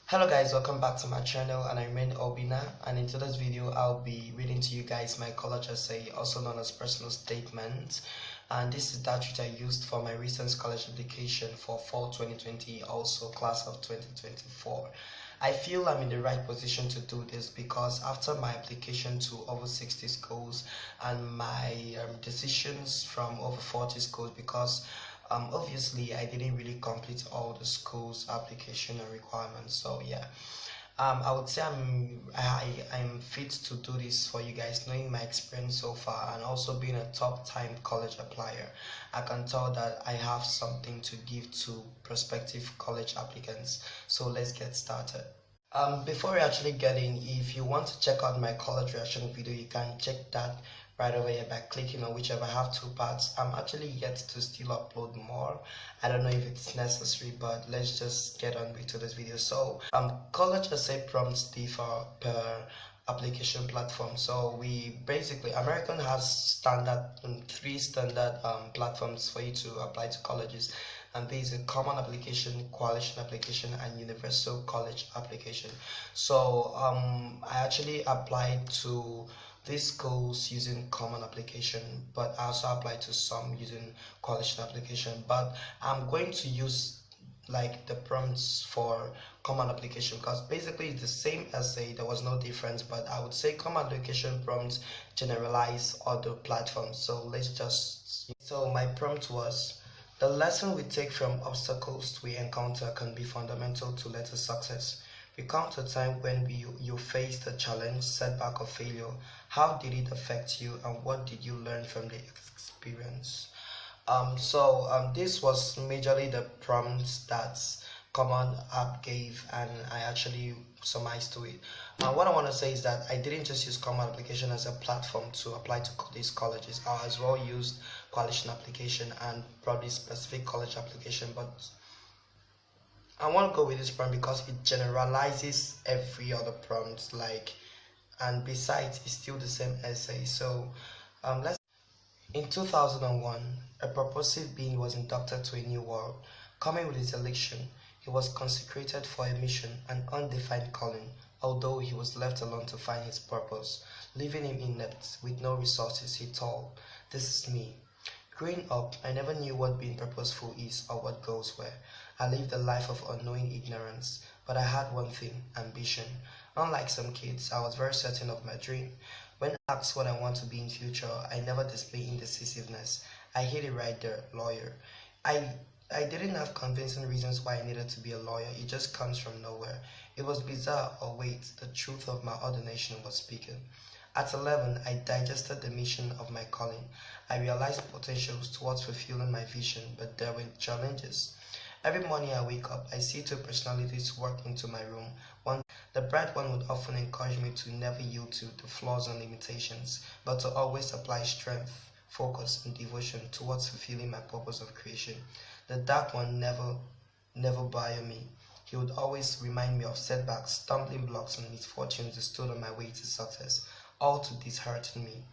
Hello guys, welcome back to my channel, and I remain Obinna, and in today's video I'll be reading to you guys my college essay, also known as personal statement, and this is that which I used for my recent college application for fall 2020, also class of 2024. I feel I'm in the right position to do this because after my application to over 60 schools and my decisions from over 40 schools, because obviously I didn't really complete all the schools application and requirements, so yeah, I would say I'm fit to do this for you guys, knowing my experience so far and also being a top time college applier. I can tell that I have something to give to prospective college applicants, so let's get started. Before we actually get in, if you want to check out my college reaction video, you can check that right away by clicking on whichever. I have two parts. I'm actually yet to still upload more. I don't know if it's necessary, but let's just get on with today's video. So college essay prompts differ per application platform. So we basically, American has three standard platforms for you to apply to colleges, and there is a common application, coalition application, and universal college application. So I actually applied to these schools using common application, but I also applied to some using coalition application. But I'm going to use like the prompts for common application because basically it's the same essay. There was no difference, but I would say common application prompts generalize other platforms. So let's just, so my prompt was: the lesson we take from obstacles we encounter can be fundamental to later success. Recount a time when you faced a challenge, setback, or failure. How did it affect you, and what did you learn from the experience? This was majorly the prompts that Common App gave, and I actually summarized to it. What I want to say is that I didn't just use Common Application as a platform to apply to these colleges. I as well used coalition application and probably specific college application, but I want to go with this prompt because it generalizes every other prompt, and besides it's still the same essay. So let's in 2001, a purposive being was inducted to a new world. Coming with his election, he was consecrated for a mission, an undefined calling, although he was left alone to find his purpose. Leaving him inept, with no resources, he told, "This is me." Growing up, I never knew what being purposeful is or what goals were. I lived a life of unknowing ignorance, but I had one thing: ambition. Unlike some kids, I was very certain of my dream. When asked what I want to be in future, I never displayed indecisiveness. I hit it right there: lawyer. I didn't have convincing reasons why I needed to be a lawyer. It just comes from nowhere. It was bizarre, or wait, the truth of my ordination was speaking. At 11, I digested the mission of my calling. I realized potentials towards fulfilling my vision, but there were challenges. Every morning I wake up, I see two personalities walk into my room. The bright one would often encourage me to never yield to the flaws and limitations, but to always apply strength, focus, and devotion towards fulfilling my purpose of creation. The dark one never bothered me. He would always remind me of setbacks, stumbling blocks, and misfortunes that stood on my way to success, all to dishearten me.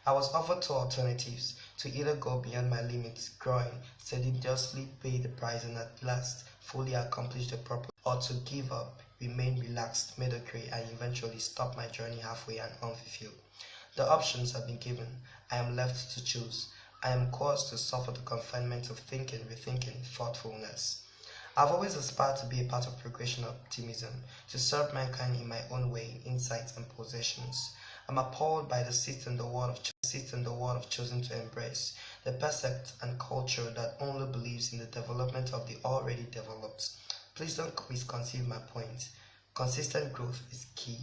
I was offered two alternatives: to either go beyond my limits, growing, sedulously pay the price, and at last fully accomplish the purpose, or to give up, remain relaxed, mediocre, and eventually stop my journey halfway and unfulfilled. The options have been given. I am left to choose. I am caused to suffer the confinement of thinking, rethinking, thoughtfulness. I've always aspired to be a part of progression optimism, to serve mankind in my own way, insights, and possessions. I'm appalled by the seat in the world of chosen to embrace, the percept and culture that only believes in the development of the already developed. Please don't misconceive my point. Consistent growth is key.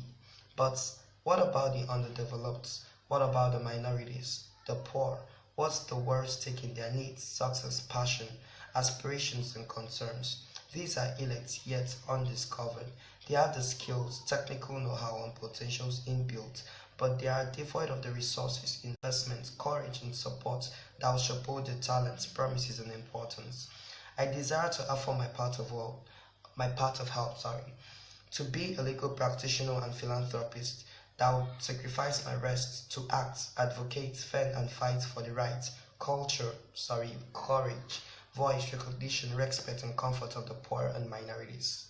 But what about the underdeveloped? What about the minorities, the poor? What's the world taking their needs, success, passion, aspirations, and concerns? These are elect yet undiscovered. They have the skills, technical know-how, and potentials inbuilt, but they are devoid of the resources, investments, courage, and support that will support their talents, promises, and importance. I desire to offer my part of help, to be a legal practitioner and philanthropist that would sacrifice my rest to act, advocate, defend, and fight for the rights, courage, voice, recognition, respect, and comfort of the poor and minorities.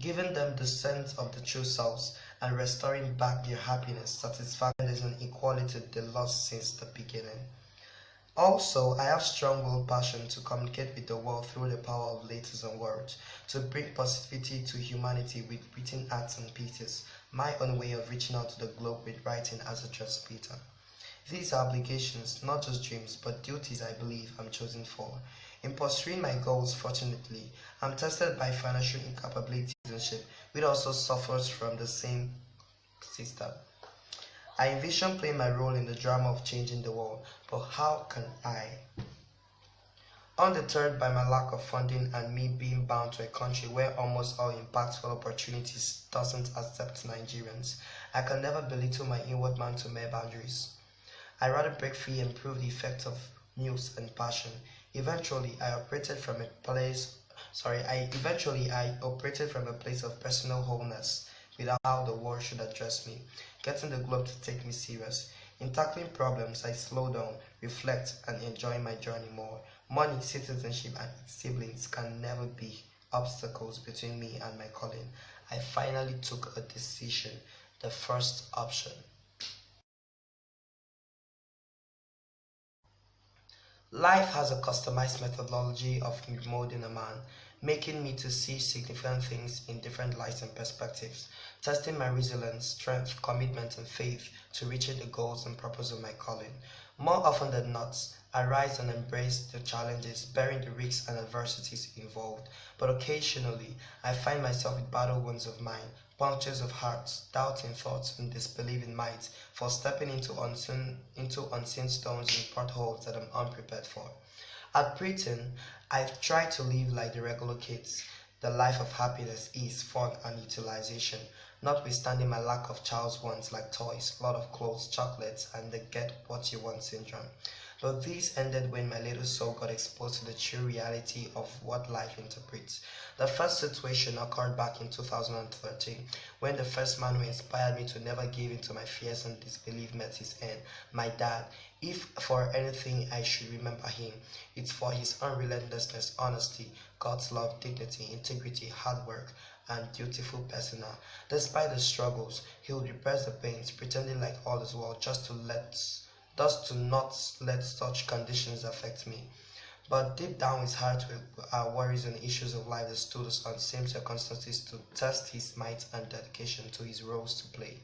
giving them the sense of the true selves and restoring back their happiness, satisfaction, and equality they lost since the beginning. Also, I have strong will passion to communicate with the world through the power of letters and words, to bring positivity to humanity with written acts and pieces, my own way of reaching out to the globe with writing as a transmitter. These are obligations, not just dreams, but duties I believe I'm chosen for. In pursuing my goals, fortunately, I'm tested by financial incapability which also suffers from the same system. I envision playing my role in the drama of changing the world, but how can I? Undeterred by my lack of funding and me being bound to a country where almost all impactful opportunities doesn't accept Nigerians, I can never belittle my inward man to mere boundaries. I rather break free and prove the effect of muse and passion. Eventually, I operated from a place of personal wholeness without how the world should address me, getting the globe to take me serious. In tackling problems, I slow down, reflect, and enjoy my journey more. Money, citizenship, and its siblings can never be obstacles between me and my calling. I finally took a decision, the first option. Life has a customized methodology of molding a man, making me to see significant things in different lights and perspectives, testing my resilience, strength, commitment, and faith to reaching the goals and purpose of my calling. More often than not, I rise and embrace the challenges, bearing the risks and adversities involved, but occasionally I find myself with battle wounds of mind, punctures of hearts, doubting thoughts, and disbelieving minds for stepping into unseen stones and potholes that I'm unprepared for. At Britain, I've tried to live like the regular kids, the life of happiness, ease, fun, and utilization, notwithstanding my lack of child's wants like toys, a lot of clothes, chocolates, and the get what you want syndrome. But this ended when my little soul got exposed to the true reality of what life interprets. The first situation occurred back in 2013, when the first man who inspired me to never give in to my fears and disbelief met his end, my dad. If for anything I should remember him, it's for his unrelentlessness, honesty, God's love, dignity, integrity, hard work, and dutiful persona. Despite the struggles, he would repress the pains, pretending like all is well, just to not let such conditions affect me. But deep down his heart were worries and issues of life that stood us on same circumstances to test his might and dedication to his roles to play.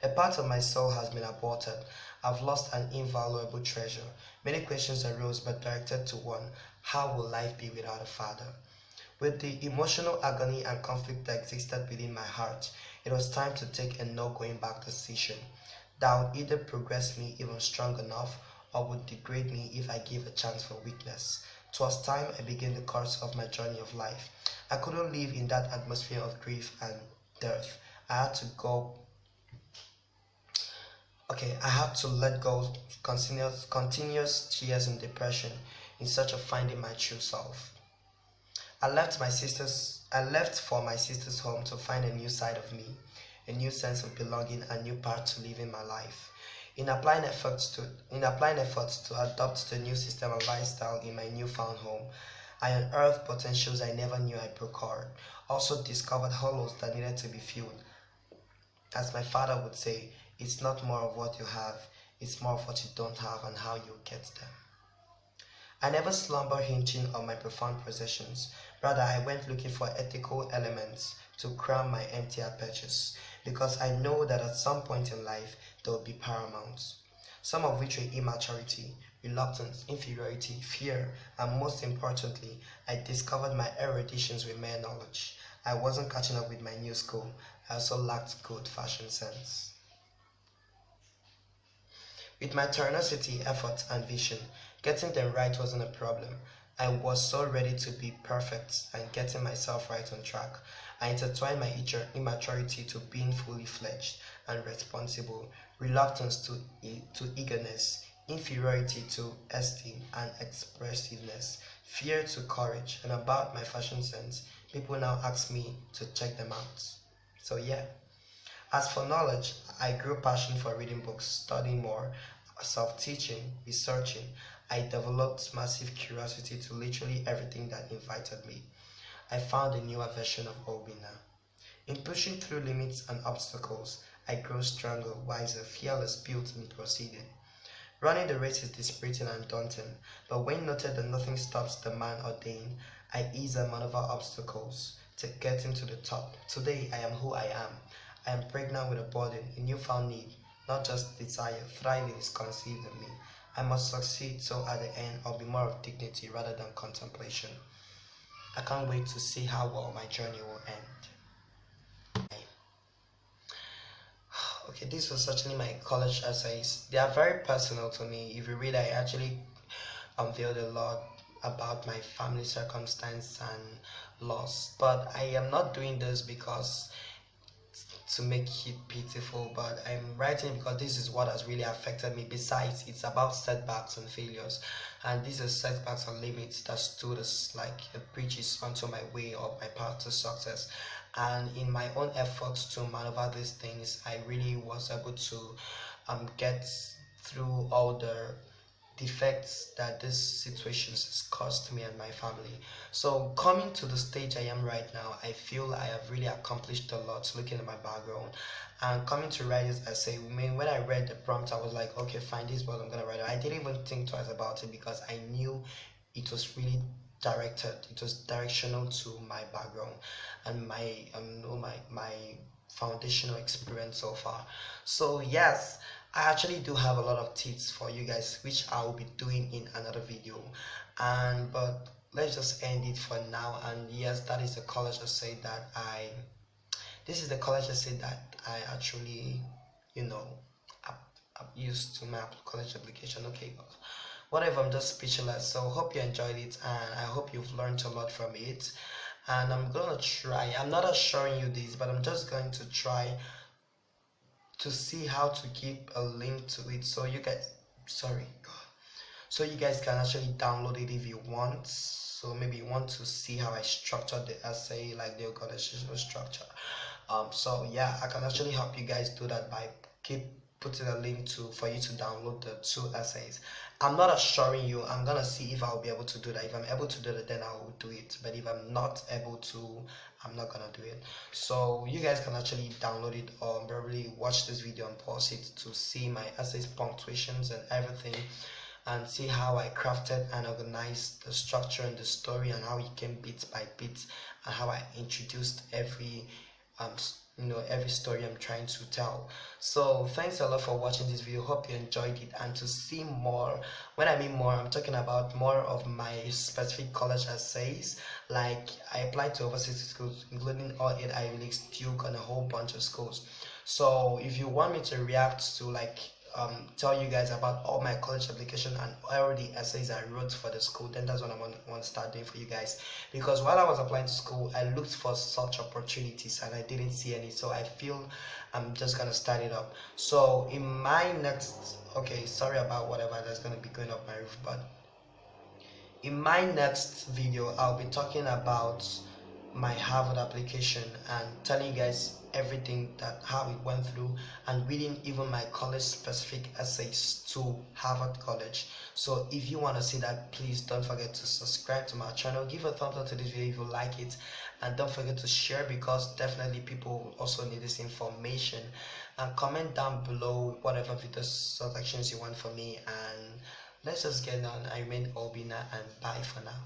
A part of my soul has been aborted. I've lost an invaluable treasure. Many questions arose but directed to one: how will life be without a father? With the emotional agony and conflict that existed within my heart, it was time to take a no going back decision that would either progress me even strong enough or would degrade me if I gave a chance for weakness. 'Twas time I began the course of my journey of life. I couldn't live in that atmosphere of grief and death. I had to let go continuous tears and depression in search of finding my true self. I left for my sister's home to find a new side of me, a new sense of belonging, a new path to living my life. In applying efforts to adopt the new system and lifestyle in my newfound home, I unearthed potentials I never knew I procured. Also discovered hollows that needed to be filled. As my father would say, it's not more of what you have, it's more of what you don't have and how you get them. I never slumber hinging on my profound possessions. Rather, I went looking for ethical elements to cram my empty apertures, because I know that at some point in life they will be paramount. Some of which were immaturity, reluctance, inferiority, fear, and most importantly, I discovered my eruditions with mere knowledge. I wasn't catching up with my new school. I also lacked good fashion sense. With my tenacity, effort, and vision, getting them right wasn't a problem. I was so ready to be perfect and getting myself right on track. I intertwined my immaturity to being fully fledged and responsible, reluctance to eagerness, inferiority to esteem and expressiveness, fear to courage, and about my fashion sense, people now ask me to check them out. So yeah. As for knowledge, I grew passion for reading books, studying more, self-teaching, researching. I developed massive curiosity to literally everything that invited me. I found a newer version of Obinna. In pushing through limits and obstacles, I grow stronger, wiser, fearless, built, and proceeding. Running the race is dispiriting and daunting, but when noted that nothing stops the man ordained, I ease and maneuver obstacles to getting to the top. Today, I am who I am. I am pregnant with a burden, a newfound need, not just desire. Thriving is conceived in me. I must succeed so at the end I'll be more of dignity rather than contemplation. I can't wait to see how well my journey will end. Okay, these were certainly my college essays. They are very personal to me. If you read, I actually unveiled a lot about my family circumstance and loss. But I am not doing this because to make it pitiful, but I'm writing because this is what has really affected me. Besides, it's about setbacks and failures, and these are setbacks and limits that stood as like a bridges onto my way of my path to success. And in my own efforts to maneuver these things, I really was able to get through all the defects that this situations has caused me and my family. So coming to the stage I am right now, I feel I have really accomplished a lot looking at my background. And coming to write this essay, I mean, when I read the prompt, I was like, okay, fine, this is what I'm gonna write. I didn't even think twice about it because I knew it was really directed, it was directional to my background and my my foundational experience so far. So yes, I actually do have a lot of tips for you guys, which I will be doing in another video. And but let's just end it for now. And yes, that is the college essay that this is the college essay that I actually, you know, I've used to my college application. Okay, whatever, I'm just speechless. So hope you enjoyed it, and I hope you've learned a lot from it. And I'm gonna try, I'm not assuring you this, but I'm just going to try to see how to keep a link to it so you guys so you guys can actually download it if you want. So maybe you want to see how I structured the essay, like the organizational structure. So yeah, I can actually help you guys do that by keep putting a link to for you to download the 2 essays. I'm not assuring you, I'm gonna see if I'll be able to do that. If I'm able to do it, then I will do it, but if I'm not able to, I'm not gonna do it. So you guys can actually download it or probably watch this video and pause it to see my essays, punctuations and everything, and see how I crafted and organized the structure and the story, and how it came bit by bit, and how I introduced every every story I'm trying to tell. So thanks a lot for watching this video. Hope you enjoyed it. And to see more, when I mean more, I'm talking about more of my specific college essays. Like I applied to over 60 schools, including all 8 Ivy Leagues, Duke, and a whole bunch of schools. So if you want me to react to like tell you guys about all my college application and all the essays I wrote for the school, then that's what I want to start doing for you guys. Because while I was applying to school, I looked for such opportunities and I didn't see any, so I feel I'm just gonna start it up. So in my next, okay, sorry about whatever that's gonna be going up my roof, but in my next video I'll be talking about my Harvard application and telling you guys everything that how it went through, and reading even my college specific essays to Harvard College. So if you want to see that, please don't forget to subscribe to my channel, give a thumbs up to this video if you like it, and don't forget to share because definitely people also need this information. And comment down below whatever video suggestions you want for me, and let's just get on. I remain Obinna, and bye for now.